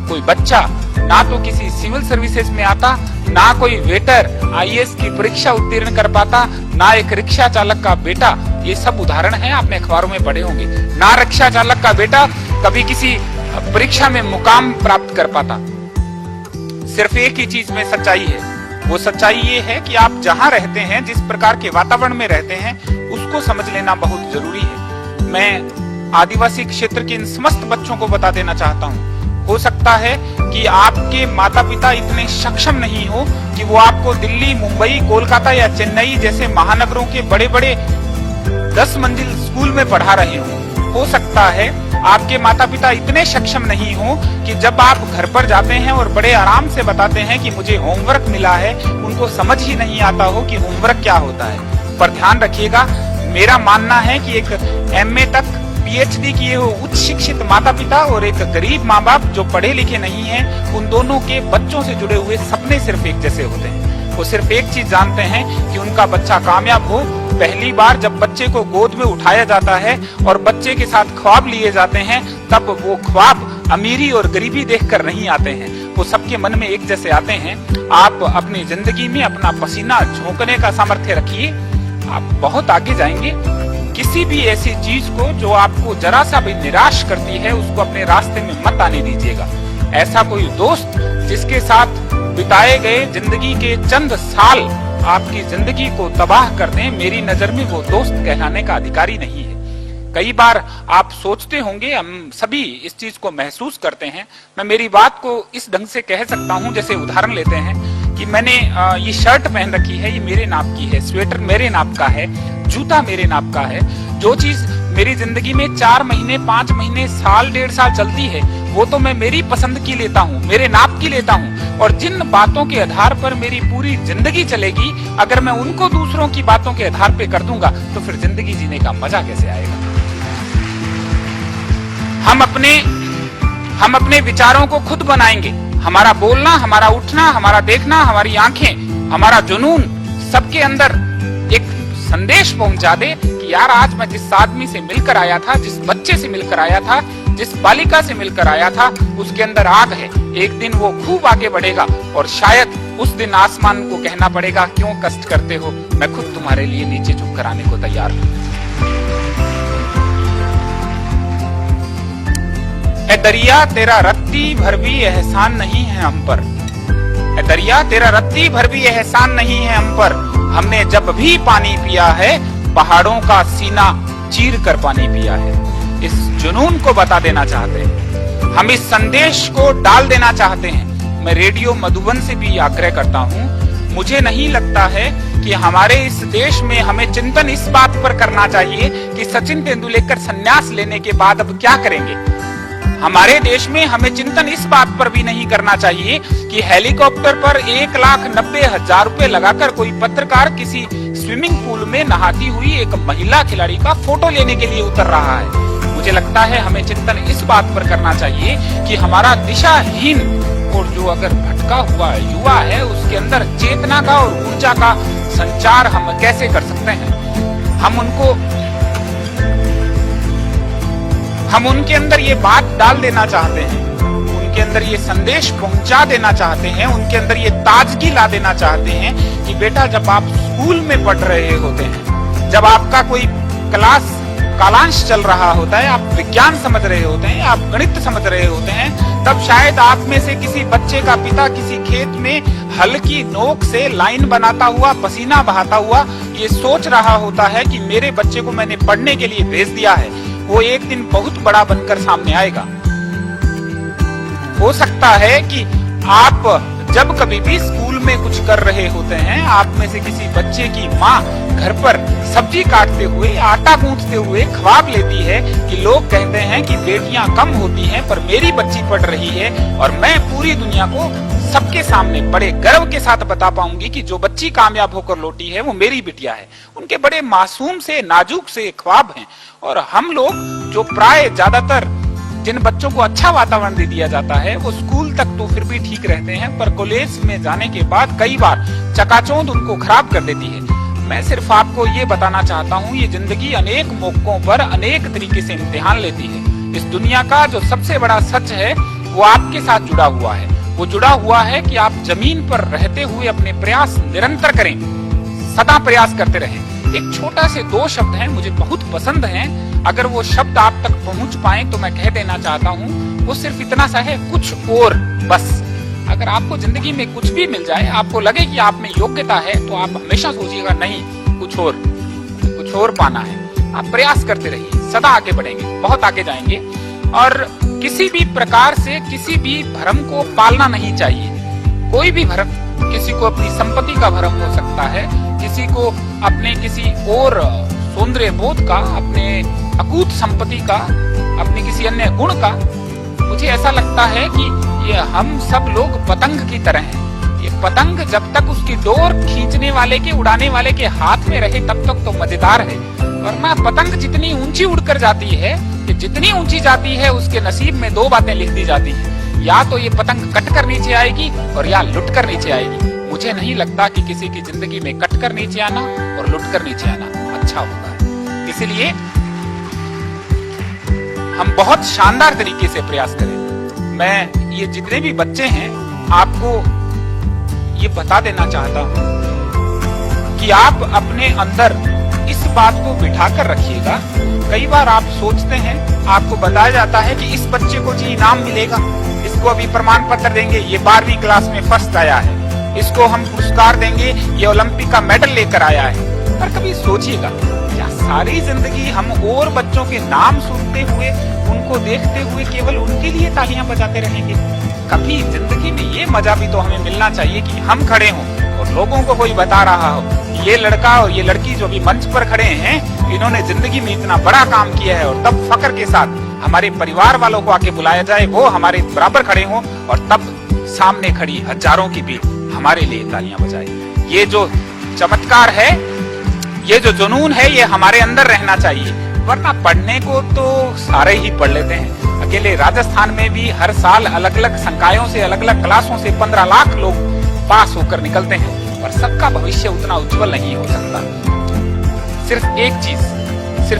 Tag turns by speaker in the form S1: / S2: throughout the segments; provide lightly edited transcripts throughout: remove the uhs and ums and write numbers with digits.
S1: कोई बच्चा ना तो किसी सिविल सर्विसेज में आता, ना कोई वेटर आईएएस की परीक्षा उत्तीर्ण कर पाता, ना एक रिक्शा चालक का बेटा, ये सब उदाहरण है, आपने अखबारों में पढ़े होंगे, ना रिक्शा चालक का बेटा कभी किसी परीक्षा में मुकाम प्राप्त कर पाता। सिर्फ एक ही चीज में सच्चाई है, वो सच्चाई ये है कि आप जहां रहते हैं, जिस प्रकार के वातावरण में रहते हैं, उसको समझ लेना बहुत जरूरी है। मैं आदिवासी क्षेत्र के इन समस्त बच्चों को बता देना चाहता हूँ, हो सकता है कि आपके माता पिता इतने सक्षम नहीं हो कि वो आपको दिल्ली, मुंबई, कोलकाता या चेन्नई जैसे महानगरों के बड़े बड़े 10 मंजिल स्कूल में पढ़ा रहे हो सकता है आपके माता पिता इतने सक्षम नहीं हो कि जब आप घर पर जाते हैं और बड़े आराम से बताते हैं कि मुझे होमवर्क मिला है, उनको समझ ही नहीं आता हो कि होमवर्क क्या होता है। पर ध्यान रखिएगा, मेरा मानना है कि एक एमए तक पीएचडी किए हो उच्च शिक्षित माता पिता और एक गरीब माँ बाप जो पढ़े लिखे नहीं हैं, उन दोनों के बच्चों से जुड़े हुए सपने सिर्फ एक जैसे होते हैं। वो सिर्फ एक चीज जानते हैं कि उनका बच्चा कामयाब हो। पहली बार जब बच्चे को गोद में उठाया जाता है और बच्चे के साथ ख्वाब लिए जाते हैं, तब वो ख्वाब अमीरी और गरीबी देखकर नहीं आते हैं, वो सबके मन में एक जैसे आते हैं। आप अपनी जिंदगी में अपना पसीना झोंकने का सामर्थ्य रखिए, आप बहुत आगे जाएंगे। किसी भी ऐसी चीज को जो आपको जरा सा भी निराश करती है, उसको अपने रास्ते में मत आने दीजिएगा। ऐसा कोई दोस्त जिसके साथ बिताए गए जिंदगी के चंद साल आपकी जिंदगी को तबाह कर दें, मेरी नजर में वो दोस्त कहलाने का अधिकारी नहीं है। कई बार आप सोचते होंगे, हम सभी इस चीज को महसूस करते हैं। मैं मेरी बात को इस ढंग से कह सकता हूं, जैसे उदाहरण लेते हैं कि मैंने ये शर्ट पहन रखी है, ये मेरे नाप की है, स्वेटर मेरे नाप का है, जूता मेरे नाप का है। जो चीज मेरी जिंदगी में 4 महीने, 5 महीने, साल, 1.5 साल चलती है, वो तो मैं मेरी पसंद की लेता हूँ, मेरे नाप की लेता हूँ। और जिन बातों के आधार पर मेरी पूरी जिंदगी चलेगी, अगर मैं उनको दूसरों की बातों के आधार पे कर दूंगा, तो फिर जिंदगी जीने का मजा कैसे आएगा। हम अपने विचारों को खुद बनाएंगे। हमारा बोलना, हमारा उठना, हमारा देखना, हमारी आंखें, हमारा जुनून सबके अंदर एक संदेश पहुंचा दे कि यार आज मैं जिस आदमी से मिलकर आया था, जिस बच्चे से मिलकर आया था, जिस बालिका से मिलकर आया था, उसके अंदर आग है। एक दिन वो खूब आगे बढ़ेगा और शायद उस दिन आसमान को कहना पड़ेगा, क्यों कष्ट करते हो, मैं खुद तुम्हारे लिए नीचे झुक कर आने को तैयार हूं। ए दरिया तेरा रत्ती भर भी एहसान नहीं है हम पर, ए दरिया तेरा रत्ती भर भी एहसान नहीं है हम पर। हमने जब भी पानी पिया है, पहाड़ों का सीना चीर कर पानी पिया है। इस जुनून को बता देना चाहते हैं, हम इस संदेश को डाल देना चाहते हैं। मैं रेडियो मधुबन से भी आग्रह करता हूं, मुझे नहीं लगता है कि हमारे इस देश में हमें चिंतन इस बात पर करना चाहिए कि सचिन तेंदुलकर संन्यास लेने के बाद अब क्या करेंगे। हमारे देश में हमें चिंतन इस बात पर भी नहीं करना चाहिए कि हेलीकॉप्टर पर 1,90,000 रुपए लगाकर कोई पत्रकार किसी स्विमिंग पूल में नहाती हुई एक महिला खिलाड़ी का फोटो लेने के लिए उतर रहा है। मुझे लगता है हमें चिंतन इस बात पर करना चाहिए कि हमारा दिशाहीन और जो अगर भटका हुआ युवा है, उसके अंदर चेतना का और ऊर्जा का संचार हम कैसे कर सकते हैं। हम उनके अंदर ये बात डाल देना चाहते हैं, उनके अंदर ये संदेश पहुंचा देना चाहते हैं, उनके अंदर ये ताजगी ला देना चाहते हैं कि बेटा जब आप स्कूल में पढ़ रहे होते हैं, जब आपका कोई क्लास कालांश चल रहा होता है, आप विज्ञान समझ रहे होते हैं, आप गणित समझ रहे होते हैं, तब शायद आप में से किसी बच्चे का पिता किसी खेत में हल्की नोक से लाइन बनाता हुआ, पसीना बहाता हुआ ये सोच रहा होता है कि मेरे बच्चे को मैंने पढ़ने के लिए भेज दिया है, वो एक दिन बहुत बड़ा बनकर सामने आएगा। हो सकता है कि आप जब कभी भी स्कूल में कुछ कर रहे होते हैं, आप में से किसी बच्चे की माँ घर पर सब्जी काटते हुए, आटा गूंथते हुए ख्वाब लेती है कि लोग कहते हैं कि बेटियां कम होती हैं पर मेरी बच्ची पढ़ रही है और मैं पूरी दुनिया को सबके सामने बड़े गर्व के साथ बता पाऊंगी कि जो बच्ची कामयाब होकर लौटी है वो मेरी बिटिया है। उनके बड़े मासूम से, नाजुक से ख्वाब हैं। और हम लोग जो प्राय ज्यादातर जिन बच्चों को अच्छा वातावरण दे दिया जाता है, वो स्कूल तक तो फिर भी ठीक रहते हैं, पर कॉलेज में जाने के बाद कई बार चकाचौंध उनको खराब कर देती है। मैं सिर्फ आपको ये बताना चाहता हूँ, ये जिंदगी अनेक मौकों पर अनेक तरीके से इम्तिहान लेती है। इस दुनिया का जो सबसे बड़ा सच है वो आपके साथ जुड़ा हुआ है। वो जुड़ा हुआ है कि आप जमीन पर रहते हुए अपने प्रयास निरंतर करें, सदा प्रयास करते रहें। एक छोटा से 2 शब्द हैं, मुझे बहुत पसंद हैं। अगर वो शब्द आप तक पहुंच पाए तो मैं कह देना चाहता हूं, वो सिर्फ इतना सा है, कुछ और बस। अगर आपको जिंदगी में कुछ भी मिल जाए, आपको लगे कि आप में योग्यता है, तो आप हमेशा सोचिएगा नहीं, कुछ और पाना है। आप प्रयास करते रहिए, सदा आगे बढ़ेंगे, बहुत आगे जाएंगे। और किसी भी प्रकार से किसी भी भ्रम को पालना नहीं चाहिए। कोई भी भ्रम, किसी को अपनी संपत्ति का भ्रम हो सकता है, किसी को अपने किसी और सौंदर्य बोध का, अपने अकूत संपत्ति का, अपने किसी अन्य गुण का। मुझे ऐसा लगता है कि ये हम सब लोग पतंग की तरह हैं। ये पतंग जब तक उसकी डोर खींचने वाले के, उड़ाने वाले के हाथ में रहे, तब तक तो मजेदार है। वरना पतंग जितनी ऊंची उड़कर जाती है, जितनी ऊंची जाती है, उसके नसीब में 2 बातें लिख दी जाती हैं। या तो ये पतंग कट कर नीचे आएगी और या लुट कर नीचे आएगी। मुझे नहीं लगता कि किसी की जिंदगी में कट कर नीचे आना और लुट कर नीचे आना अच्छा होता है। इसलिए हम बहुत शानदार तरीके से प्रयास करें। मैं ये जितने भी बच्चे हैं, आपको ये बता देना चाहता हूं कि आप अपने अंदर इस बात को बिठा कर रखिएगा। कई बार आप सोचते हैं, आपको बताया जाता है कि इस बच्चे को जी इनाम मिलेगा, इसको अभी प्रमाण पत्र देंगे, ये 12वीं क्लास में फर्स्ट आया है, इसको हम पुरस्कार देंगे, ये ओलंपिक का मेडल लेकर आया है। पर कभी सोचिएगा, क्या सारी जिंदगी हम और बच्चों के नाम सुनते हुए, उनको देखते हुए केवल उनके लिए तालियां बजाते रहेंगे? कभी जिंदगी में ये मजा भी तो हमें मिलना चाहिए कि हम खड़े हों और लोगों को कोई बता रहा हो, ये लड़का और ये लड़की जो भी मंच पर खड़े हैं, इन्होंने जिंदगी में इतना बड़ा काम किया है। और तब फख्र के साथ हमारे परिवार वालों को आके बुलाया जाए, वो हमारे बराबर खड़े हों और तब सामने खड़ी हजारों की भीड़ हमारे लिए तालियां बजाए। ये जो चमत्कार है, ये जो जुनून है, ये हमारे अंदर रहना चाहिए। वरना पढ़ने को तो सारे ही पढ़ लेते हैं। अकेले राजस्थान में भी हर साल अलग अलग संकायों से, अलग अलग क्लासों से 15 लाख लोग पास होकर निकलते हैं, और सबका भविष्य उतना उज्जवल नहीं हो सकता। सिर्फ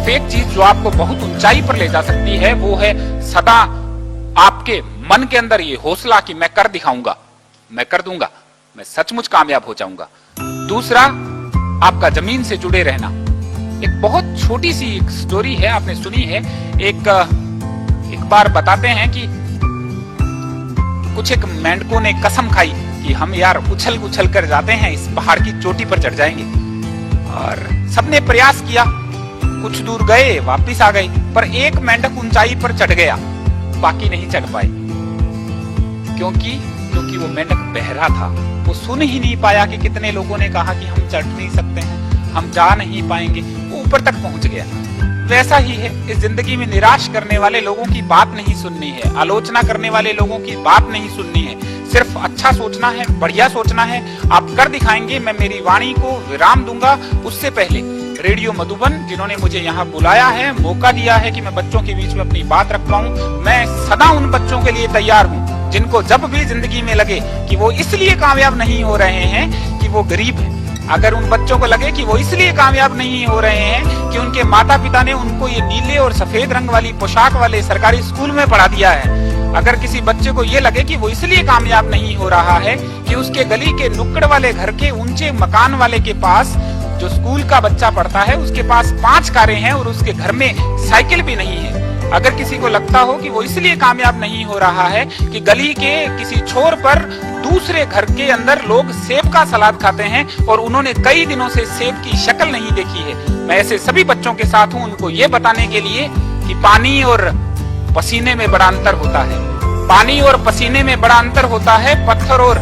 S1: एक चीज जो आपको बहुत ऊंचाई पर ले जा सकती है, वो है सदा आपके मन के अंदर ये हौसला कि मैं कर दिखाऊंगा, मैं कर दूंगा, मैं सचमुच कामयाब हो जाऊंगा। दूसरा, आपका जमीन से जुड़े रहना। एक बहुत छोटी सी एक स्टोरी है, आपने सुनी है। एक बार बताते हैं कि कुछ एक मेंढकों ने कसम खाई कि हम यार उछल उछल कर जाते हैं, इस पहाड़ की चोटी पर चढ़ जाएंगे। और सबने प्रयास किया, कुछ दूर गए, वापस आ गए, पर एक मेंढक ऊंचाई पर चढ़ गया, बाकी नहीं चढ़ पाए। क्योंकि वो मेंढक बहरा था। वो सुन ही नहीं पाया कि कितने लोगों ने कहा कि हम चढ़ नहीं सकते हैं, हम जा नहीं पाएंगे। वो ऊपर तक पहुंच गया। वैसा ही है, इस जिंदगी में निराश करने वाले लोगों की बात नहीं सुननी है, आलोचना करने वाले लोगों की बात नहीं सुननी है। सिर्फ अच्छा सोचना है, बढ़िया सोचना है। आप कर दिखाएंगे। मैं मेरी वाणी को विराम दूंगा, उससे पहले रेडियो मधुबन जिन्होंने मुझे यहाँ बुलाया है, मौका दिया है कि मैं बच्चों के बीच में अपनी बात रख पाऊं, मैं सदा उन बच्चों के लिए तैयार हूँ जिनको जब भी जिंदगी में लगे कि वो इसलिए कामयाब नहीं हो रहे हैं कि वो गरीब है। अगर उन बच्चों को लगे कि वो इसलिए कामयाब नहीं हो रहे हैं कि उनके माता पिता ने उनको ये नीले और सफेद रंग वाली पोशाक वाले सरकारी स्कूल में पढ़ा दिया है, अगर किसी बच्चे को ये लगे कि वो इसलिए कामयाब नहीं हो रहा है कि उसके गली के नुक्कड़ वाले घर के ऊंचे मकान वाले के पास जो स्कूल का बच्चा पढ़ता है उसके पास 5 कारें हैं और उसके घर में साइकिल भी नहीं है, अगर किसी को लगता हो कि वो इसलिए कामयाब नहीं हो रहा है कि गली के किसी छोर पर दूसरे घर के अंदर लोग सेब का सलाद खाते हैं और उन्होंने कई दिनों से सेब की शक्ल नहीं देखी है, मैं ऐसे सभी बच्चों के साथ हूं उनको ये बताने के लिए कि पानी और पसीने में बड़ा अंतर होता है। पानी और पसीने में बड़ा अंतर होता है, पत्थर और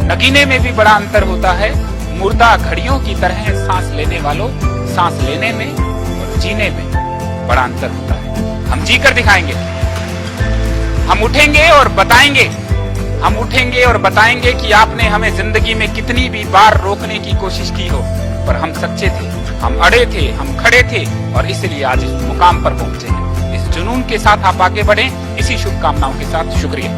S1: नगीने में भी बड़ा अंतर होता है। मुर्दा घड़ियों की तरह सांस लेने वालों, सांस लेने में और जीने में बड़ा अंतर होता है। हम जी कर दिखाएंगे, हम उठेंगे और बताएंगे, हम उठेंगे और बताएंगे कि आपने हमें जिंदगी में कितनी भी बार रोकने की कोशिश की हो, पर हम सच्चे थे, हम अड़े थे, हम खड़े थे और इसलिए आज इस मुकाम पर पहुंचे हैं। इस जुनून के साथ आप आगे बढ़ें, इसी शुभकामनाओं के साथ शुक्रिया।